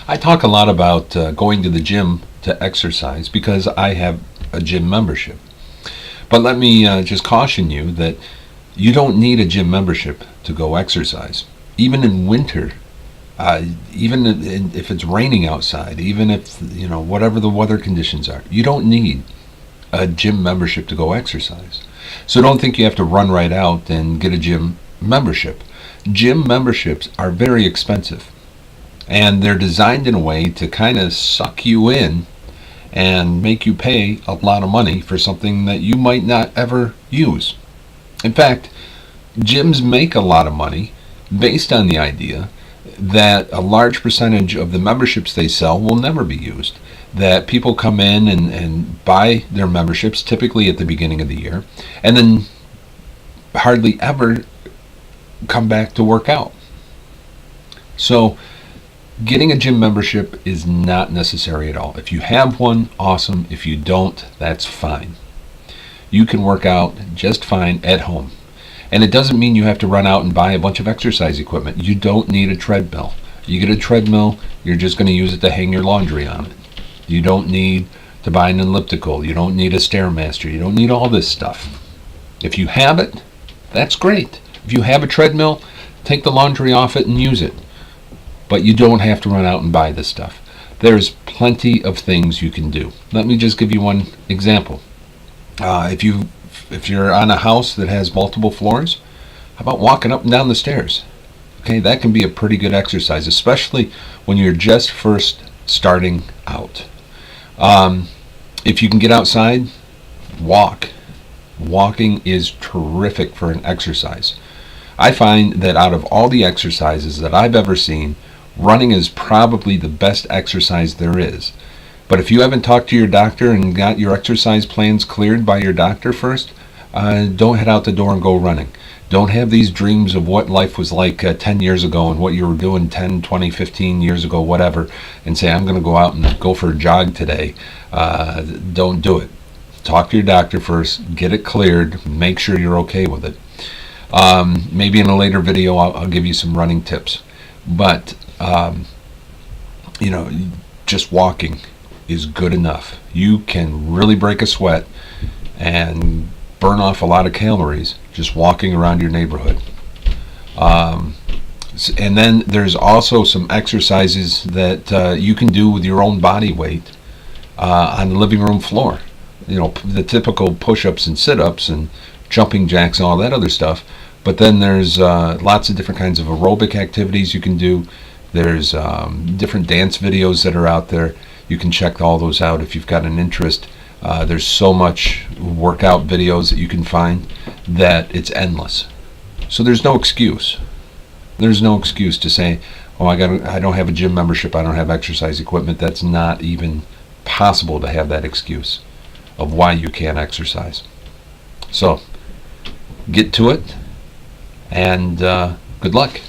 I talk a lot about going to the gym to exercise because I have a gym membership. But let me just caution you that you don't need a gym membership to go exercise. Even in winter, if it's raining outside, even if, whatever the weather conditions are, you don't need a gym membership to go exercise. So don't think you have to run right out and get a gym membership. Gym memberships are very expensive, and they're designed in a way to kind of suck you in and make you pay a lot of money for something that you might not ever use. In fact, gyms make a lot of money based on the idea that a large percentage of the memberships they sell will never be used. That people come in and buy their memberships typically at the beginning of the year and then hardly ever come back to work out. So getting a gym membership is not necessary at all. If you have one, awesome. If you don't, that's fine. You can work out just fine at home. And it doesn't mean you have to run out and buy a bunch of exercise equipment. You don't need a treadmill. You get a treadmill, you're just going to use it to hang your laundry on it. You don't need to buy an elliptical. You don't need a Stairmaster. You don't need all this stuff. If you have it, that's great. If you have a treadmill, take the laundry off it and use it. But you don't have to run out and buy this stuff. There's plenty of things you can do. Let me just give you one example. If you're on a house that has multiple floors, how about walking up and down the stairs? Okay, that can be a pretty good exercise, especially when you're just first starting out. If you can get outside, walk. Walking is terrific for an exercise. I find that out of all the exercises that I've ever seen, running is probably the best exercise there is. But if you haven't talked to your doctor and got your exercise plans cleared by your doctor first, don't head out the door and go running. Don't have these dreams of what life was like 10 years ago and what you were doing 10, 20, 15 years ago, whatever, and say, I'm going to go out and go for a jog today. Don't do it. Talk to your doctor first, get it cleared, make sure you're okay with it. Maybe in a later video I'll give you some running tips. But, just walking is good enough. You can really break a sweat and burn off a lot of calories just walking around your neighborhood. And then there's also some exercises that you can do with your own body weight on the living room floor. The typical push-ups and sit-ups and jumping jacks and all that other stuff. But then there's lots of different kinds of aerobic activities you can do. There's different dance videos that are out there. You can check all those out if you've got an interest. There's so much workout videos that you can find that it's endless. So there's no excuse. There's no excuse to say, oh, I don't have a gym membership, I don't have exercise equipment. That's not even possible to have that excuse of why you can't exercise. So get to it, and good luck.